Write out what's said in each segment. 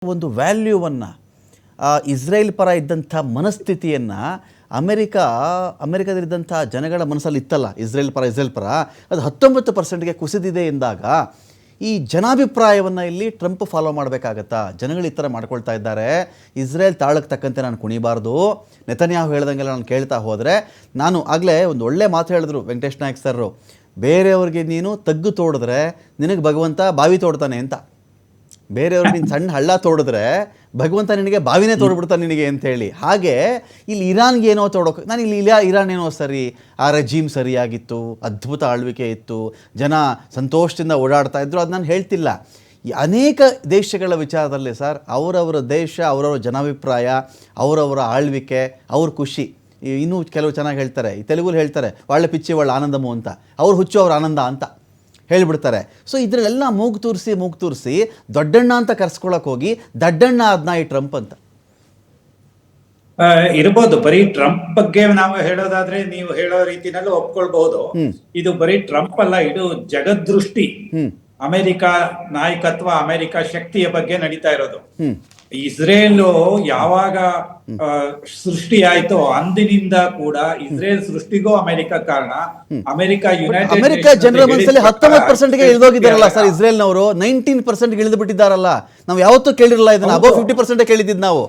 ಒಂದು ವ್ಯಾಲ್ಯೂವನ್ನು ಇಸ್ರೇಲ್ ಪರ ಇದ್ದಂಥ ಮನಸ್ಥಿತಿಯನ್ನು ಅಮೆರಿಕದಲ್ಲಿದ್ದಂಥ ಜನಗಳ ಮನಸ್ಸಲ್ಲಿ ಇತ್ತಲ್ಲ, ಇಸ್ರೇಲ್ ಪರ ಅದು 19%ಗೆ ಕುಸಿದಿದೆ ಎಂದಾಗ ಈ ಜನಾಭಿಪ್ರಾಯವನ್ನು ಇಲ್ಲಿ ಟ್ರಂಪ್ ಫಾಲೋ ಮಾಡಬೇಕಾಗತ್ತಾ? ಜನಗಳು ಈ ಥರ ಮಾಡ್ಕೊಳ್ತಾ ಇದ್ದಾರೆ, ಇಸ್ರೇಲ್ ತಾಳಕ್ಕೆ ತಕ್ಕಂತೆ ನಾನು ಕುಣಿಬಾರ್ದು, ನೆತನ್ಯಾಹು ಹೇಳ್ದಂಗೆಲ್ಲ ನಾನು ಕೇಳ್ತಾ ಹೋದರೆ, ನಾನು ಆಗಲೇ ಒಂದು ಒಳ್ಳೆ ಮಾತು ಹೇಳಿದ್ರು ವೆಂಕಟೇಶ್ ನಾಯಕ್ ಸರ್ರು, ಬೇರೆಯವ್ರಿಗೆ ನೀನು ತಗ್ಗು ತೋಡಿದ್ರೆ ನಿನಗೆ ಭಗವಂತ ಬಾವಿ ತೋಡ್ತಾನೆ ಅಂತ. ಬೇರೆಯವ್ರಿಗೆ ನೀನು ಸಣ್ಣ ಹಳ್ಳ ತೋಡಿದ್ರೆ ಭಗವಂತ ನಿನಗೆ ಬಾವಿನೇ ತೋಡ್ಬಿಡ್ತಾನೆ ನಿನಗೆ ಅಂತೇಳಿ. ಹಾಗೆ ಇಲ್ಲಿ ಇರಾನ್ಗೆ ಏನೋ ತೋಡೋಕೆ, ನಾನು ಇಲ್ಲಿ ಇರಾನ್ ಏನೋ ಸರಿ, ಆ ರೆಜೀಮ್ ಸರಿಯಾಗಿತ್ತು, ಅದ್ಭುತ ಆಳ್ವಿಕೆ ಇತ್ತು, ಜನ ಸಂತೋಷದಿಂದ ಓಡಾಡ್ತಾ ಇದ್ರು, ಅದು ನಾನು ಹೇಳ್ತಿಲ್ಲ. ಈ ಅನೇಕ ದೇಶಗಳ ವಿಚಾರದಲ್ಲಿ ಸರ್, ಅವರವರ ದೇಶ, ಅವರವರ ಜನಾಭಿಪ್ರಾಯ, ಅವರವರ ಆಳ್ವಿಕೆ, ಅವ್ರ ಖುಷಿ. ಇನ್ನೂ ಕೆಲವು ಚೆನ್ನಾಗಿ ಹೇಳ್ತಾರೆ, ಈ ತೆಲುಗಲ್ಲಿ ಹೇಳ್ತಾರೆ ಒಳ್ಳೆ ಪಿಚ್ಚಿ ಒಳ್ಳೆ ಆನಂದಮು ಅಂತ, ಅವ್ರು ಹುಚ್ಚು ಅವ್ರ ಆನಂದ ಅಂತ ಹೇಳಿಬಿಡ್ತಾರೆ. ಸೊ ಇದರಲ್ಲೆಲ್ಲ ಮೂಗು ತೂರಿಸಿ ದೊಡ್ಡಣ್ಣ ಅಂತ ಕರ್ಸ್ಕೊಳಕ್ ಹೋಗಿ ದಡ್ಡಣ್ಣ ಆದ್ನ ಈ ಟ್ರಂಪ್ ಅಂತ ಇರ್ಬೋದು. ಬರೀ ಟ್ರಂಪ್ ಬಗ್ಗೆ ನಾವು ಹೇಳೋದಾದ್ರೆ ನೀವು ಹೇಳೋ ರೀತಿನಲ್ಲಿ ಒಪ್ಕೊಳ್ಬಹುದು. ಇದು ಬರೀ ಟ್ರಂಪ್ ಅಲ್ಲ, ಇದು ಜಗದ್ದೃಷ್ಟಿ, ಅಮೆರಿಕ ನಾಯಕತ್ವ, ಅಮೆರಿಕ ಶಕ್ತಿಯ ಬಗ್ಗೆ ನಡೀತಾ ಇರೋದು. ಇಸ್ರೇಲ್ ಯಾವಾಗ ಸೃಷ್ಟಿ ಆಯ್ತೋ ಅಂದಿನಿಂದ ಕೂಡ ಇಸ್ರೇಲ್ ಸೃಷ್ಟಿಗೂ ಅಮೆರಿಕ ಕಾರಣ. ಅಮೆರಿಕ ಜನರ ಮನಸ್ಸಲ್ಲಿ 19%ಗೆ ಇಳಿದೋಗಿದ್ದಾರಲ್ಲ ಸರ್ ಇಸ್ರೇಲ್ನವರು, 19%ಗೆ ಇಳಿದು ಬಿಟ್ಟಿದ್ದಾರಲ್ಲ. ನಾವು ಯಾವತ್ತೂ ಕೇಳಿರಲ್ಲ ಇದನ್ನ, ಅಬೌವ್ 50% ಕೇಳಿದ್ದಿದ್ದು ನಾವು.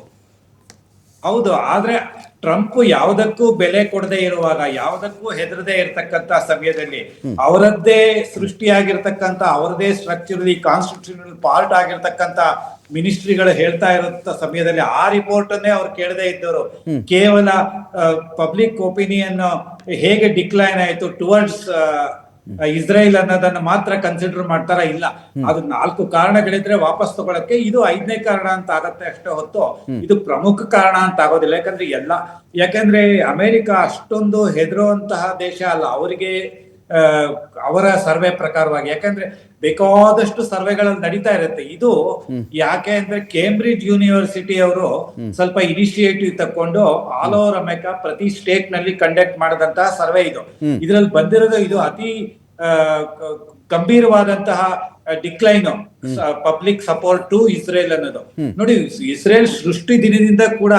ಹೌದು, ಆದ್ರೆ ಟ್ರಂಪ್ ಯಾವುದಕ್ಕೂ ಬೆಲೆ ಕೊಡದೆ ಇರುವಾಗ, ಯಾವುದಕ್ಕೂ ಹೆದರದೆ ಇರತಕ್ಕಂತ ಸಮಯದಲ್ಲಿ, ಅವರದ್ದೇ ಸೃಷ್ಟಿಯಾಗಿರ್ತಕ್ಕಂಥ, ಅವರದೇ ಸ್ಟ್ರಕ್ಚರಲಿ ಕಾನ್ಸ್ಟಿಟ್ಯೂಷನಲ್ ಪಾರ್ಟ್ ಆಗಿರ್ತಕ್ಕಂಥ ಮಿನಿಸ್ಟ್ರಿಗಳು ಹೇಳ್ತಾ ಇರುತ್ತ ಸಮಯದಲ್ಲಿ ಆ ರಿಪೋರ್ಟ್ ಅನ್ನೇ ಅವ್ರು ಕೇಳದೆ ಇದ್ದವರು. ಕೇವಲ ಪಬ್ಲಿಕ್ ಒಪಿನಿಯನ್ ಹೇಗೆ ಡಿಕ್ಲೈನ್ ಆಯ್ತು ಟುವರ್ಡ್ಸ್ ಇಸ್ರೇಲ್ ಅನ್ನೋದನ್ನ ಮಾತ್ರ ಕನ್ಸಿಡರ್ ಮಾಡ್ತಾರ? ಇಲ್ಲ, ಅದು 4 ಕಾರಣಗಳಿದ್ರೆ ವಾಪಸ್ ತಗೊಳಕ್ಕೆ ಇದು 5ನೇ ಕಾರಣ ಅಂತ ಆಗತ್ತೆ ಅಷ್ಟೇ ಹೊತ್ತು ಇದು ಪ್ರಮುಖ ಕಾರಣ ಅಂತ ಆಗೋದಿಲ್ಲ. ಯಾಕಂದ್ರೆ ಅಮೆರಿಕ ಅಷ್ಟೊಂದು ಹೆದರುವಂತಹ ದೇಶ ಅಲ್ಲ ಅವರಿಗೆ, ಅವರ ಸರ್ವೆ ಪ್ರಕಾರವಾಗಿ. ಯಾಕಂದ್ರೆ ಬೇಕಾದಷ್ಟು ಸರ್ವೆಗಳಲ್ಲಿ ನಡೀತಾ ಇರುತ್ತೆ. ಇದು ಯಾಕೆ ಅಂದ್ರೆ ಕೇಂಬ್ರಿಡ್ಜ್ ಯೂನಿವರ್ಸಿಟಿ ಅವರು ಸ್ವಲ್ಪ ಇನಿಷಿಯೇಟಿವ್ ತಕೊಂಡು ಆಲ್ ಓವರ್ ಅಮೆರಿಕ ಪ್ರತಿ ಸ್ಟೇಟ್ ನಲ್ಲಿ ಕಂಡಕ್ಟ್ ಮಾಡಿದಂತಹ ಸರ್ವೆ ಇದು. ಇದ್ರಲ್ಲಿ ಬಂದಿರೋದು ಇದು ಅತಿ ಗಂಭೀರವಾದಂತಹ decline public support to Israel ಅನ್ನೋದು. ನೋಡಿ, ಇಸ್ರೇಲ್ ಸೃಷ್ಟಿ ದಿನದಿಂದ ಕೂಡ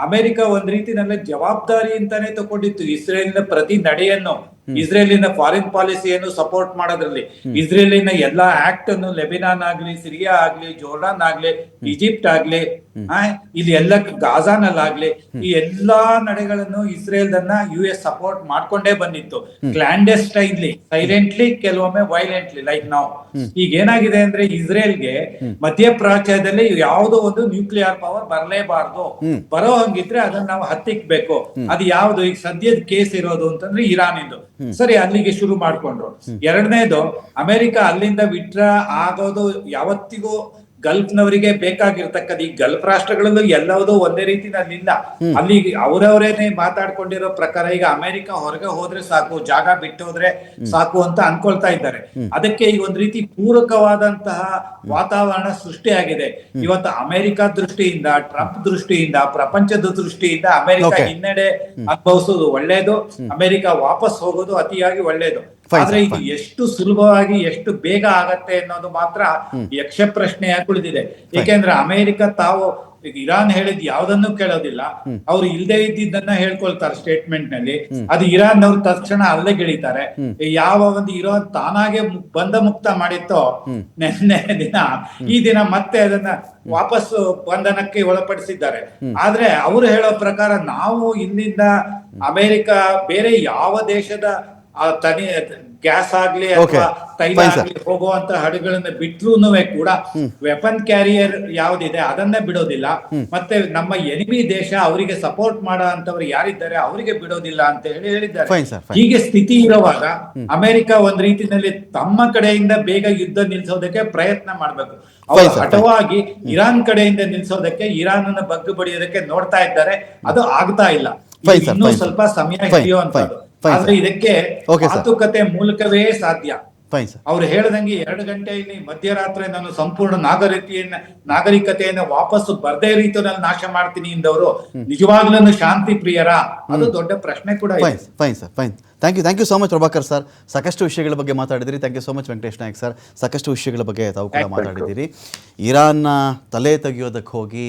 ಅಮೆರಿಕ ಒಂದ್ ರೀತಿನಲ್ಲಿ ಜವಾಬ್ದಾರಿ ಅಂತಾನೆ ತಗೊಂಡಿತ್ತು ಇಸ್ರೇಲಿನ ಪ್ರತಿ ನಡೆಯನ್ನು, ಇಸ್ರೇಲಿನ ಫಾರಿನ್ ಪಾಲಿಸಿಯನ್ನು ಸಪೋರ್ಟ್ ಮಾಡೋದ್ರಲ್ಲಿ. ಇಸ್ರೇಲಿನ ಎಲ್ಲಾ ಆಕ್ಟ್ ಅನ್ನು ಲೆಬನಾನ್ ಆಗ್ಲಿ, ಸಿರಿಯಾ ಆಗ್ಲಿ, ಜೋರ್ಡಾನ್ ಆಗ್ಲಿ, ಈಜಿಪ್ಟ್ ಆಗ್ಲಿ, ಇಲ್ಲಿ ಎಲ್ಲ ಗಾಜಾನಲ್ಲಾಗ್ಲಿ, ಈ ಎಲ್ಲಾ ನಡೆಗಳನ್ನು ಇಸ್ರೇಲ್ದನ್ನ US ಸಪೋರ್ಟ್ ಮಾಡ್ಕೊಂಡೇ ಬಂದಿತ್ತು. ಕ್ಲಾಂಡೆಸ್ಟೈನ್ಲಿ, ಸೈಲೆಂಟ್ಲಿ, ಕೆಲವೊಮ್ಮೆ ವೈಲೆಂಟ್ಲಿ, ಲೈಕ್ ನಾವು. ಈಗ ಏನಾಗಿದೆ ಅಂದ್ರೆ ಇಸ್ರೇಲ್ಗೆ ಮಧ್ಯಪ್ರಾಚ್ಯದಲ್ಲಿ ಯಾವುದೋ ಒಂದು ನ್ಯೂಕ್ಲಿಯರ್ ಪವರ್ ಬರಲೇಬಾರ್ದು, ಬರೋ ಹಂಗಿದ್ರೆ ಅದನ್ನ ನಾವು ಹತ್ತಿಕ್ಬೇಕು. ಅದು ಯಾವ್ದು ಈಗ ಸದ್ಯದ ಕೇಸ್ ಇರೋದು ಅಂತಂದ್ರೆ ಇರಾನ್ ಇಂದು. ಸರಿ, ಅಲ್ಲಿಗೆ ಶುರು ಮಾಡ್ಕೊಂಡ್ರು. ಎರಡನೇದು, ಅಮೆರಿಕ ಅಲ್ಲಿಂದ ವಿಡ್ರ ಆಗೋದು ಯಾವತ್ತಿಗೂ ಗಲ್ಫ್ನವರಿಗೆ ಬೇಕಾಗಿರ್ತಕ್ಕಂಥ, ಈ ಗಲ್ಫ್ ರಾಷ್ಟ್ರಗಳಲ್ಲೂ ಎಲ್ಲವೂ ಒಂದೇ ರೀತಿನಲ್ಲಿ ಇಲ್ಲ. ಅಲ್ಲಿ ಅವರವರೇನೆ ಮಾತಾಡ್ಕೊಂಡಿರೋ ಪ್ರಕಾರ ಈಗ ಅಮೆರಿಕ ಹೊರಗೆ ಹೋದ್ರೆ ಸಾಕು, ಜಾಗ ಬಿಟ್ಟು ಹೋದ್ರೆ ಸಾಕು ಅಂತ ಅನ್ಕೊಳ್ತಾ ಇದ್ದಾರೆ. ಅದಕ್ಕೆ ಈಗ ಒಂದ್ ರೀತಿ ಪೂರಕವಾದಂತಹ ವಾತಾವರಣ ಸೃಷ್ಟಿಯಾಗಿದೆ. ಇವತ್ತು ಅಮೆರಿಕ ದೃಷ್ಟಿಯಿಂದ, ಟ್ರಂಪ್ ದೃಷ್ಟಿಯಿಂದ, ಪ್ರಪಂಚದ ದೃಷ್ಟಿಯಿಂದ ಅಮೆರಿಕ ಹಿನ್ನಡೆ ಅನುಭವಿಸೋದು ಒಳ್ಳೇದು, ಅಮೆರಿಕ ವಾಪಸ್ ಹೋಗೋದು ಅತಿಯಾಗಿ ಒಳ್ಳೇದು. ಆದ್ರೆ ಇದು ಎಷ್ಟು ಸುಲಭವಾಗಿ, ಎಷ್ಟು ಬೇಗ ಆಗತ್ತೆ ಅನ್ನೋದು ಮಾತ್ರ ಯಕ್ಷ ಪ್ರಶ್ನೆಯಾಗಿ ಉಳಿದಿದೆ. ಏಕೆಂದ್ರೆ ಅಮೆರಿಕ ತಾವು ಇರಾನ್ ಹೇಳಿದ್ ಯಾವ್ದನ್ನು ಕೇಳೋದಿಲ್ಲ, ಅವ್ರು ಇಲ್ದೇ ಇದ್ದಿದ್ದನ್ನ ಹೇಳ್ಕೊಳ್ತಾರೆ ಸ್ಟೇಟ್ಮೆಂಟ್ ನಲ್ಲಿ. ಅದು ಇರಾನ್ ಅವ್ರು ತಕ್ಷಣ ಅಲ್ಲೆಗಿಳಿತಾರೆ. ಯಾವ ಒಂದು ಇರಾನ್ ತಾನಾಗೆ ಬಂಧ ಮುಕ್ತ ಮಾಡಿತ್ತೋ ನೆನ್ನೆ ದಿನ, ಈ ದಿನ ಮತ್ತೆ ಅದನ್ನ ವಾಪಸ್ ಬಂಧನಕ್ಕೆ ಒಳಪಡಿಸಿದ್ದಾರೆ. ಆದ್ರೆ ಅವರು ಹೇಳೋ ಪ್ರಕಾರ ನಾವು ಇಲ್ಲಿಂದ ಅಮೆರಿಕ ಬೇರೆ ಯಾವ ದೇಶದ ಗ್ಯಾಸ್ ಆಗ್ಲಿ ಅಥವಾ ತೈಲ ಆಗ್ಲಿ ಹೋಗುವಂತ ಹಡಗುಗಳನ್ನ ಬಿಟ್ರೂನು ಕೂಡ ವೆಪನ್ ಕ್ಯಾರಿಯರ್ ಯಾವ್ದಿದೆ ಅದನ್ನೇ ಬಿಡೋದಿಲ್ಲ. ಮತ್ತೆ ನಮ್ಮ ಎನಿಮಿ ದೇಶ ಅವರಿಗೆ ಸಪೋರ್ಟ್ ಮಾಡೋ ಅಂತವ್ರು ಯಾರಿದ್ದಾರೆ ಅವರಿಗೆ ಬಿಡೋದಿಲ್ಲ ಅಂತ ಹೇಳಿದ್ದಾರೆ. ಹೀಗೆ ಸ್ಥಿತಿ ಇರುವಾಗ ಅಮೆರಿಕ ಒಂದ್ ರೀತಿಯಲ್ಲಿ ತಮ್ಮ ಕಡೆಯಿಂದ ಬೇಗ ಯುದ್ಧ ನಿಲ್ಸೋದಕ್ಕೆ ಪ್ರಯತ್ನ ಮಾಡ್ಬೇಕು. ಅವರು ಹಠವಾಗಿ ಇರಾನ್ ಕಡೆಯಿಂದ ನಿಲ್ಸೋದಕ್ಕೆ, ಇರಾನ್ ಅನ್ನ ಬಗ್ಗು ಬಡಿಯೋದಕ್ಕೆ ನೋಡ್ತಾ ಇದ್ದಾರೆ. ಅದು ಆಗ್ತಾ ಇಲ್ಲ, ಇನ್ನೂ ಸ್ವಲ್ಪ ಸಮಯ ಹಿಡಿಯುವಂತದ್ದು. ಆದ್ರೆ ಇದಕ್ಕೆ ಮಾತುಕತೆ ಮೂಲಕವೇ ಸಾಧ್ಯ. Fine sir. ಅವ್ರು ಹೇಳ್ದಂಗೆ 2 ಗಂಟೆಯಲ್ಲಿ ಮಧ್ಯರಾತ್ರಿ ನಾನು ಸಂಪೂರ್ಣ ನಾಗರಿಕತೆಯನ್ನ ವಾಪಸ್ಸು ಬರ್ದೇ ರೀತಿಯಲ್ಲಿ ನಾಶ ಮಾಡ್ತೀನಿ ಎಂದವರು ನಿಜವಾಗ್ಲೂ ಶಾಂತಿ ಪ್ರಿಯರ? ಅದು ದೊಡ್ಡ ಪ್ರಶ್ನೆ ಕೂಡ ಇದೆ. Fine sir, fine. Thank you so much Prabhakar sir. ಸಾಕಷ್ಟು ವಿಷಯಗಳ ಬಗ್ಗೆ ಮಾತಾಡಿದಿರಿ. Thank you so much Venkatesh Nayak sir. ಸಾಕಷ್ಟು ವಿಷಯಗಳ ಬಗ್ಗೆ ತಾವು ಕೂಡ ಮಾತಾಡಿದ್ದೀರಿ. ಇರಾನ್ನ ತಲೆ ತೆಗೆಯೋದಕ್ಕೆ ಹೋಗಿ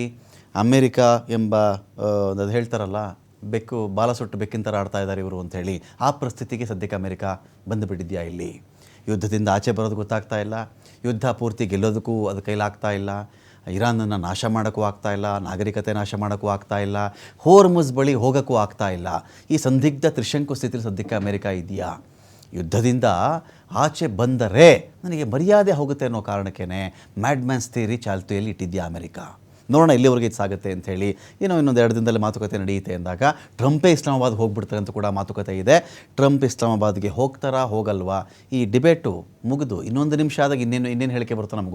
ಅಮೇರಿಕಾ ಎಂಬ ಅದು ಹೇಳ್ತಾರಲ್ಲ, ಬೆಕ್ಕು ಬಾಲ ಸುಟ್ಟು ಬೆಕ್ಕಿನ ಥರ ಆಡ್ತಾ ಇದ್ದಾರೆ ಇವರು ಅಂಥೇಳಿ, ಆ ಪರಿಸ್ಥಿತಿಗೆ ಸದ್ಯಕ್ಕೆ ಅಮೇರಿಕಾ ಬಂದುಬಿಟ್ಟಿದೆಯಾ? ಇಲ್ಲಿ ಯುದ್ಧದಿಂದ ಆಚೆ ಬರೋದು ಗೊತ್ತಾಗ್ತಾ ಇಲ್ಲ, ಯುದ್ಧ ಪೂರ್ತಿ ಗೆಲ್ಲೋದಕ್ಕೂ ಅದು ಕೈಲಾಗ್ತಾ ಇಲ್ಲ, ಇರಾನನ್ನು ನಾಶ ಮಾಡೋಕ್ಕೂ ಆಗ್ತಾ ಇಲ್ಲ, ನಾಗರಿಕತೆ ನಾಶ ಮಾಡೋಕ್ಕೂ ಆಗ್ತಾ ಇಲ್ಲ, ಹೋರ್ಮುಜ್ ಬಳಿ ಹೋಗೋಕ್ಕೂ ಆಗ್ತಾ ಇಲ್ಲ. ಈ ಸಂದಿಗ್ಧ ತ್ರಿಶಂಕು ಸ್ಥಿತಿಲಿ ಸದ್ಯಕ್ಕೆ ಅಮೇರಿಕಾ ಇದೆಯಾ? ಯುದ್ಧದಿಂದ ಆಚೆ ಬಂದರೆ ನನಗೆ ಮರ್ಯಾದೆ ಹೋಗುತ್ತೆ ಅನ್ನೋ ಕಾರಣಕ್ಕೇ ಮ್ಯಾಡ್ಮ್ಯಾನ್ಸ್ ಥಿಯರಿ ಚಾಲ್ತಿಯಲ್ಲಿ ಇಟ್ಟಿದೆಯಾ ಅಮೇರಿಕಾ? ನೋಡೋಣ ಎಲ್ಲಿವರೆಗೆ ಇದು ಸಾಗುತ್ತೆ ಅಂಥೇಳಿ. ಇನ್ನೊಂದು 2 ದಿನದಲ್ಲಿ ಮಾತುಕತೆ ನಡೆಯುತ್ತೆ ಅಂದಾಗ ಟ್ರಂಪೇ ಇಸ್ಲಾಮಾಬಾದ್ ಹೋಗ್ಬಿಡ್ತಾರೆ ಅಂತ ಕೂಡ ಮಾತುಕತೆ ಇದೆ. ಟ್ರಂಪ್ ಇಸ್ಲಾಮಾಬಾದ್ಗೆ ಹೋಗ್ತಾರಾ ಹೋಗಲ್ವಾ? ಈ ಡಿಬೇಟು ಮುಗಿದು ಇನ್ನೊಂದು ನಿಮಿಷ ಆದಾಗ ಇನ್ನೇನು ಹೇಳಿಕೆ ಬರುತ್ತೋ ನಮಗೆ